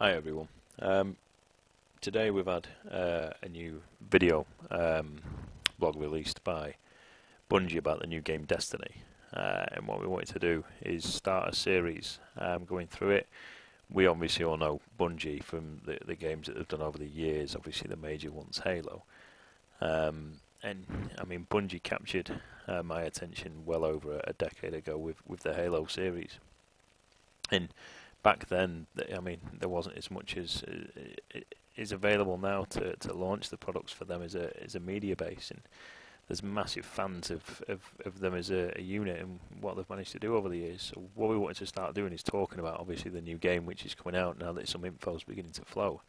Hi everyone. Today we've had a new video blog released by Bungie about the new game Destiny, and what we wanted to do is start a series going through it. We obviously all know Bungie from the games that they've done over the years, obviously the major ones, Halo. And I mean, Bungie captured my attention well over a decade ago with the Halo series. And back then, I mean, there wasn't as much as is available now to launch the products for them as a media base, and there's massive fans of them as a unit and what they've managed to do over the years. So what we wanted to start doing is talking about obviously the new game which is coming out now that some info is beginning to flow.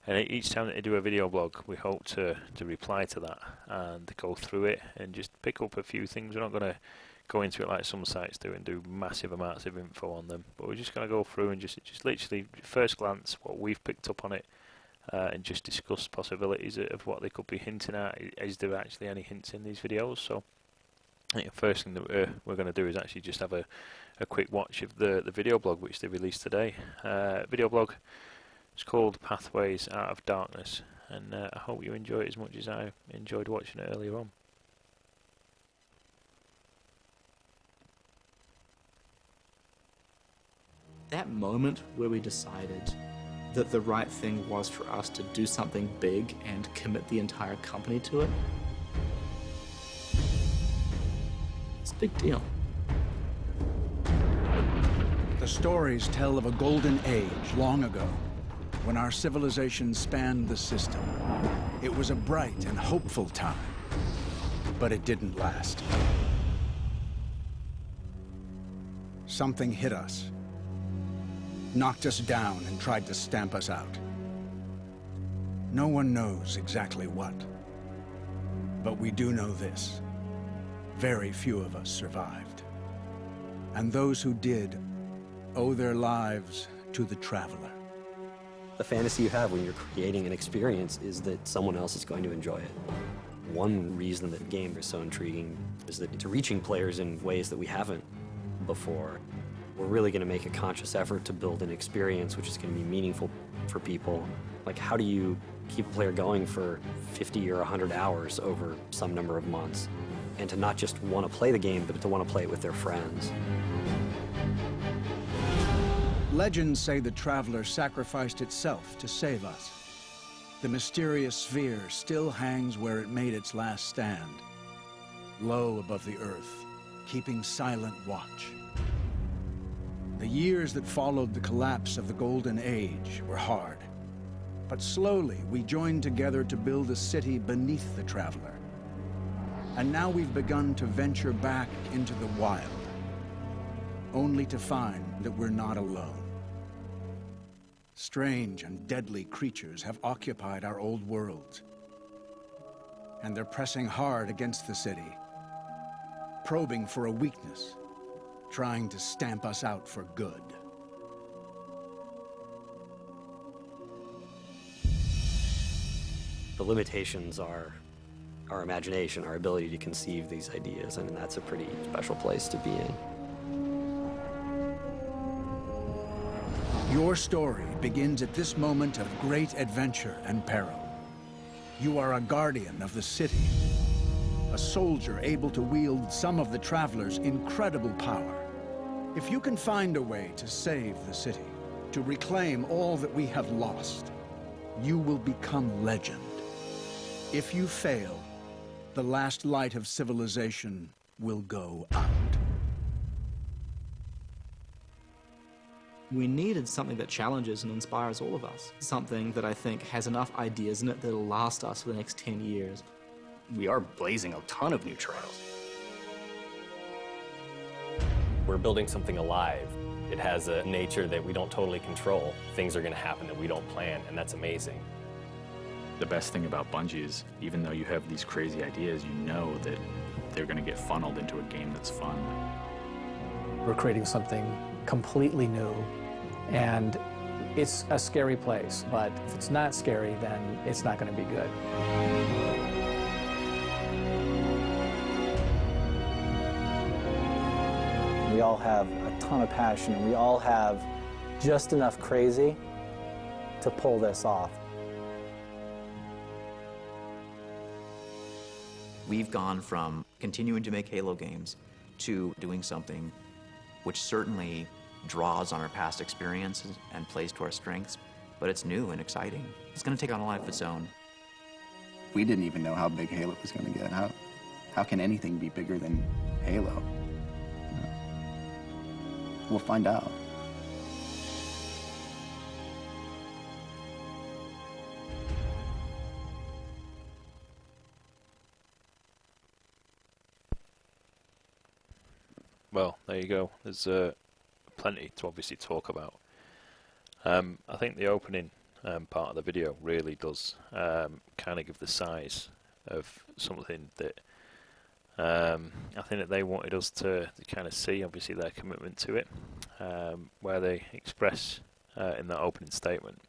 And each time that I do a video blog, we hope to reply to that and go through it and just pick up a few things. We're not going to go into it like some sites do and do massive amounts of info on them, but we're just going to go through and just literally first glance what we've picked up on it, and just discuss possibilities of what they could be hinting at. Is there actually any hints in these videos? So I think the first thing that we're going to do is actually just have a quick watch of the video blog which they released today. Video blog, it's called Pathways Out of Darkness, and I hope you enjoy it as much as I enjoyed watching it earlier on. That moment where we decided that the right thing was for us to do something big and commit the entire company to it, it's a big deal. The stories tell of a golden age long ago, when our civilization spanned the system. It was a bright and hopeful time, but it didn't last. Something hit us, knocked us down and tried to stamp us out. No one knows exactly what, but we do know this: very few of us survived. And those who did owe their lives to the Traveler. The fantasy you have when you're creating an experience is that someone else is going to enjoy it. One reason that the game is so intriguing is that it's reaching players in ways that we haven't before. We're really going to make a conscious effort to build an experience which is going to be meaningful for people. Like, how do you keep a player going for 50 or 100 hours over some number of months, and to not just want to play the game, but to want to play it with their friends? Legends say the Traveler sacrificed itself to save us. The mysterious sphere still hangs where it made its last stand, low above the earth, keeping silent watch. The years that followed the collapse of the Golden Age were hard, but slowly we joined together to build a city beneath the Traveler. And now we've begun to venture back into the wild, only to find that we're not alone. Strange and deadly creatures have occupied our old worlds, and they're pressing hard against the city, probing for a weakness, trying to stamp us out for good. The limitations are our imagination, our ability to conceive these ideas, and that's a pretty special place to be in. Your story begins at this moment of great adventure and peril. You are a guardian of the city, a soldier able to wield some of the Traveler's incredible power. If you can find a way to save the city, to reclaim all that we have lost, you will become legend. If you fail, the last light of civilization will go out. We needed something that challenges and inspires all of us. Something that I think has enough ideas in it that'll last us for the next 10 years. We are blazing a ton of new trails. We're building something alive. It has a nature that we don't totally control. Things are going to happen that we don't plan, and that's amazing. The best thing about Bungie is, even though you have these crazy ideas, you know that they're going to get funneled into a game that's fun. We're creating something completely new, and it's a scary place, but if it's not scary, then it's not going to be good. We all have a ton of passion, and we all have just enough crazy to pull this off. We've gone from continuing to make Halo games to doing something which certainly draws on our past experiences and plays to our strengths, but it's new and exciting. It's going to take on a life of its own. We didn't even know how big Halo was going to get. How can anything be bigger than Halo? You know? We'll find out. Well, there you go. There's plenty to obviously talk about. I think the opening part of the video really does kind of give the size of something that I think that they wanted us to kind of see, obviously their commitment to it, where they express in that opening statement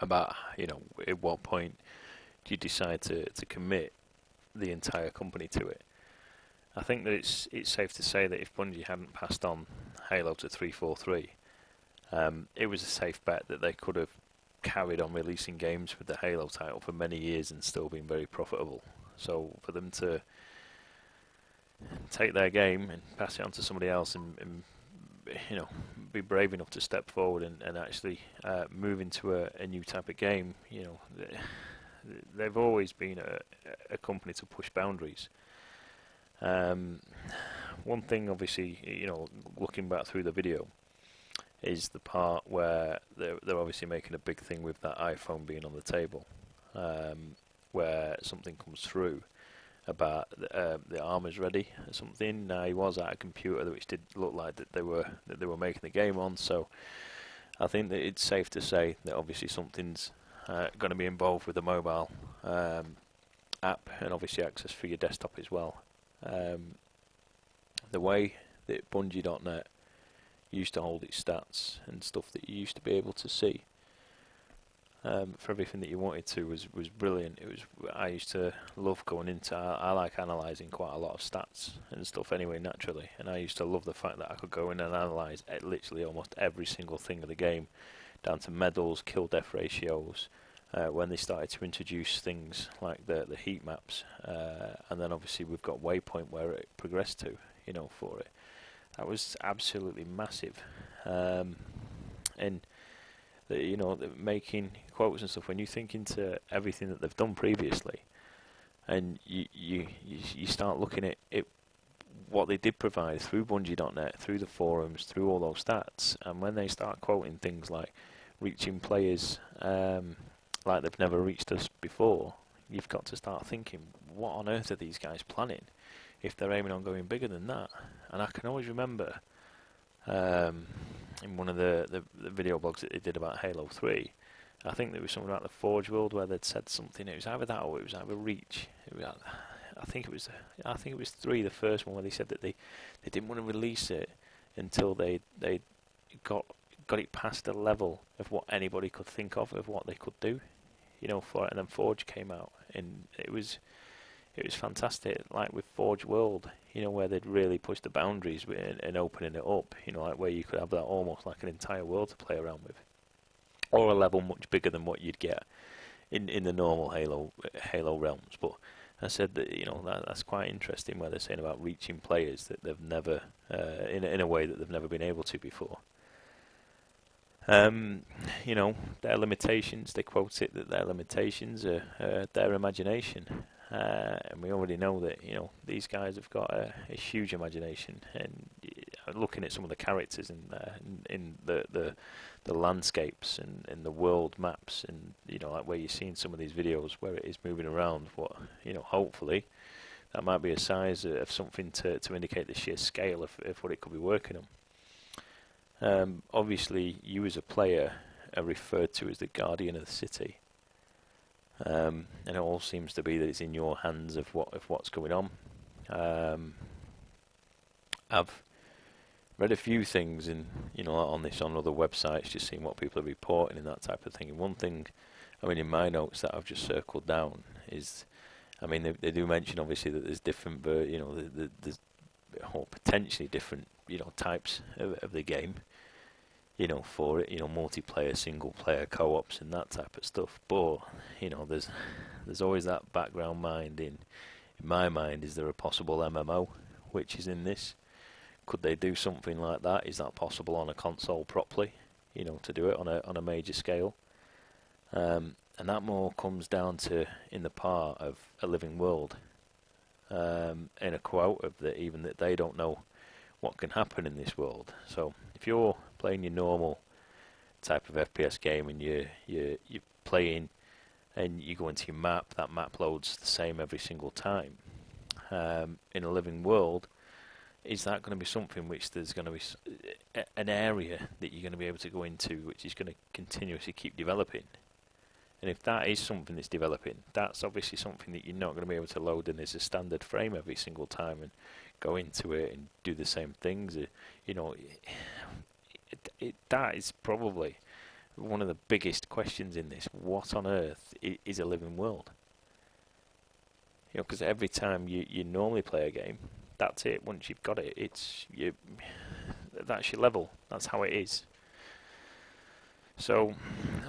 about, you know, at what point do you decide to commit the entire company to it. I think that it's safe to say that if Bungie hadn't passed on Halo to 343, it was a safe bet that they could have carried on releasing games with the Halo title for many years and still been very profitable. So for them to take their game and pass it on to somebody else and you know, be brave enough to step forward and actually move into a new type of game, you know, they've always been a company to push boundaries. One thing, obviously, you know, looking back through the video, is the part where they're obviously making a big thing with that iPhone being on the table, where something comes through about the armor's ready or something. Now he was at a computer which did look like that they were making the game on. So I think that it's safe to say that obviously something's going to be involved with the mobile app and obviously access for your desktop as well. The way that Bungie.net used to hold its stats and stuff that you used to be able to see for everything that you wanted to was brilliant. I used to love going into. I like analysing quite a lot of stats and stuff anyway, naturally, and I used to love the fact that I could go in and analyse literally almost every single thing of the game, down to medals, kill death ratios. When they started to introduce things like the heat maps, and then obviously we've got Waypoint where it progressed to, you know, for it. That was absolutely massive, and you know, making quotes and stuff. When you think into everything that they've done previously, and you start looking at it, what they did provide through Bungie.net, through the forums, through all those stats, and when they start quoting things like reaching players like they've never reached us before, you've got to start thinking, what on earth are these guys planning if they're aiming on going bigger than that? And I can always remember in one of the video blogs that they did about Halo 3, I think there was something about the Forge World where they'd said something. It was either that or it was either Reach. I think it was 3, the first one, where they said that they didn't want to release it until they got it past a level of what anybody could think of what they could do, you know, for it. And then Forge came out, and it was fantastic. Like with Forge World, you know, where they'd really pushed the boundaries and opening it up, you know, like where you could have that almost like an entire world to play around with, or a level much bigger than what you'd get in the normal Halo realms. But I said that, you know, that's quite interesting where they're saying about reaching players that they've never in a way that they've never been able to before. You know, their limitations, they quote it that their limitations are their imagination. And we already know that, you know, these guys have got a huge imagination. And looking at some of the characters in the landscapes and the world maps, and, you know, like where you're seeing some of these videos where it is moving around, what, you know, hopefully that might be a size of something to indicate the sheer scale of what it could be working on. Obviously, you as a player are referred to as the guardian of the city, and it all seems to be that it's in your hands of what's going on. I've read a few things, in, you know, on other websites, just seeing what people are reporting and that type of thing. And one thing, I mean, in my notes that I've just circled down is, I mean, they do mention obviously that there's different, you know, there's potentially different, you know, types of the game. you know, for it, you know, multiplayer, single player, co-ops and that type of stuff. But, you know, there's always that background mind in my mind, is there a possible MMO which is in this? Could they do something like that? Is that possible on a console properly, you know, to do it on a major scale? And that more comes down to in the part of a living world, in a quote of that, even that they don't know what can happen in this world. So if you're playing your normal type of FPS game and you're playing and you go into your map, that map loads the same every single time. In a living world, is that going to be something which there's going to be an area that you're going to be able to go into which is going to continuously keep developing? And if that is something that's developing, that's obviously something that you're not going to be able to load in as a standard frame every single time and go into it and do the same things. You know, that is probably one of the biggest questions in this. What on earth is a living world? You know, because every time you normally play a game, that's it. Once you've got it, that's your level. That's how it is. So,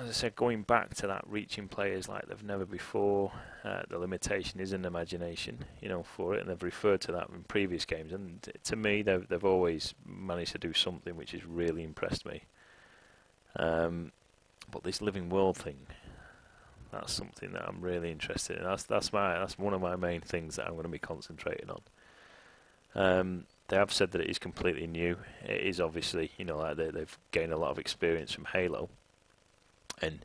as I said, going back to that, reaching players like they've never before, the limitation is an imagination, you know, for it, and they've referred to that in previous games. And to me, they've always managed to do something which has really impressed me. But this living world thing, that's something that I'm really interested in. That's one of my main things that I'm going to be concentrating on. They have said that it is completely new. It is obviously, you know, like they've gained a lot of experience from Halo. And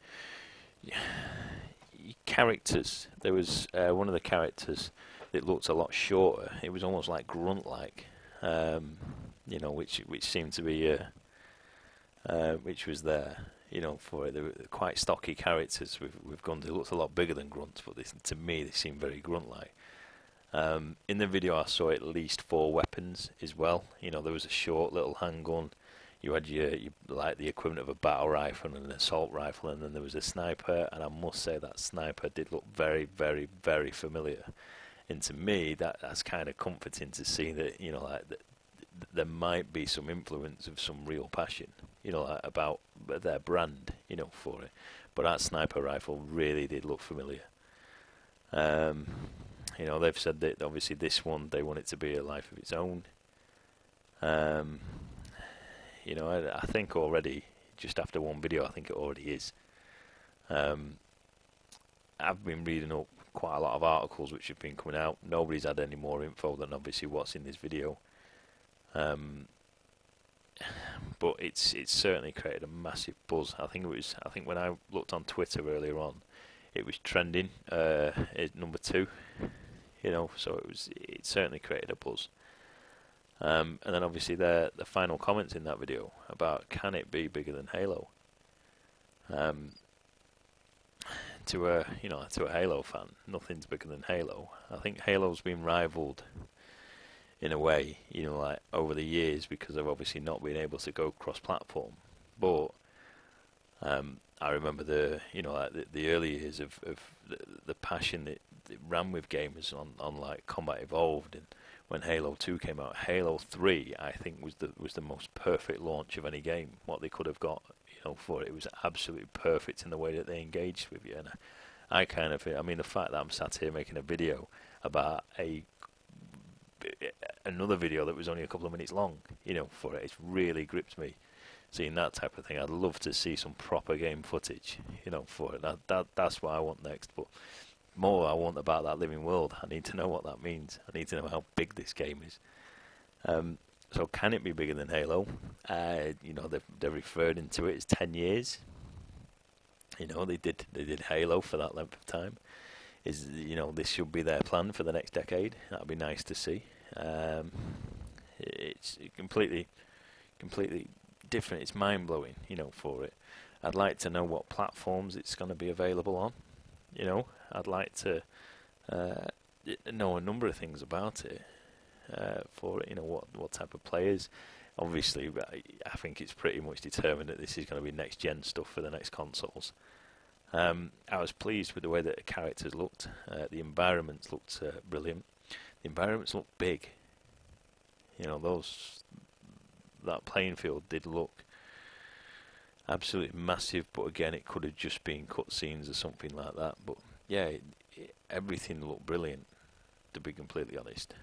characters, there was one of the characters that looked a lot shorter. It was almost like grunt-like, you know, which seemed to be, which was there, you know, for it. They were quite stocky characters with guns. They looked a lot bigger than grunts, but to me they seemed very grunt-like. In the video I saw at least 4 weapons as well. You know, there was a short little handgun, you had your like the equivalent of a battle rifle and an assault rifle, and then there was a sniper, and I must say that sniper did look very, very, very familiar. And to me, that's kind of comforting to see that, you know, like there might be some influence of some real passion, you know, like about their brand, you know, for it. But that sniper rifle really did look familiar. You know, they've said that obviously this one, they want it to be a life of its own. You know, I think already, just after one video, I think it already is. I've been reading up quite a lot of articles which have been coming out. Nobody's had any more info than obviously what's in this video. But it's certainly created a massive buzz. I think when I looked on Twitter earlier on, it was trending at number 2. You know, so it certainly created a buzz. And then obviously the final comments in that video about can it be bigger than Halo? To a Halo fan, nothing's bigger than Halo. I think Halo's been rivaled in a way, you know, like over the years because of obviously not being able to go cross-platform. But I remember the early years of the passion that ran with gamers on like Combat Evolved, and when Halo 2 came out, Halo 3 I think was the most perfect launch of any game. What they could have got, you know, for it. It was absolutely perfect in the way that they engaged with you. And I mean, the fact that I'm sat here making a video about another video that was only a couple of minutes long, you know, for it, it's really gripped me. Seeing that type of thing, I'd love to see some proper game footage, you know, for it. That's what I want next. But more I want about that living world. I need to know what that means. I need to know how big this game is. So can it be bigger than Halo? You know, they've referred into it as 10 years. You know, they did Halo for that length of time. You know, this should be their plan for the next decade. That'd be nice to see. It's completely different. It's mind-blowing, you know, for it. I'd like to know what platforms it's going to be available on. You know, I'd like to know a number of things about it for it. You know, what type of players. Obviously, I think it's pretty much determined that this is going to be next-gen stuff for the next consoles. I was pleased with the way that the characters looked. The environments looked brilliant. The environments looked big. You know, that playing field did look absolutely massive, but again, it could have just been cutscenes or something like that. But yeah, everything looked brilliant, to be completely honest.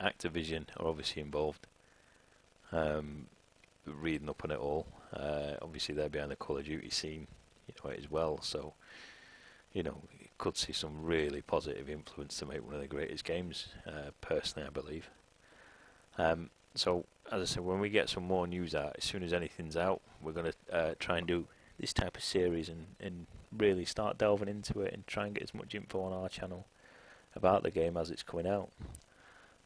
Activision are obviously involved, reading up on it all. Obviously, they're behind the Call of Duty scene, as well. So, you could see some really positive influence to make one of the greatest games. Personally, I believe. So, as I said, when we get some more news out, as soon as anything's out, we're going to try and do this type of series and really start delving into it and try and get as much info on our channel about the game as it's coming out.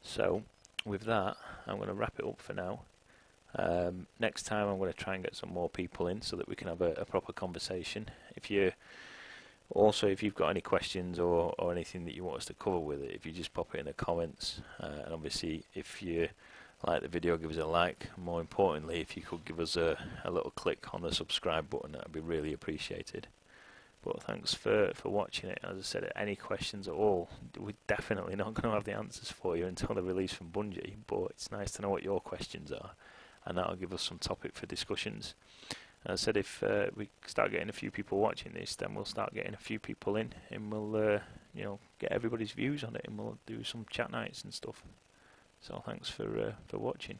So, with that, I'm going to wrap it up for now. Next time, I'm going to try and get some more people in so that we can have a proper conversation. If you've got any questions or anything that you want us to cover with it, if you just pop it in the comments, and obviously if you like the video, give us a like. More importantly, if you could give us a little click on the subscribe button, that would be really appreciated. But thanks for watching it. As I said, any questions at all, we're definitely not going to have the answers for you until the release from Bungie, but it's nice to know what your questions are, and that'll give us some topic for discussions. As I said, if we start getting a few people watching this, then we'll start getting a few people in, and we'll get everybody's views on it, and we'll do some chat nights and stuff. So thanks for watching.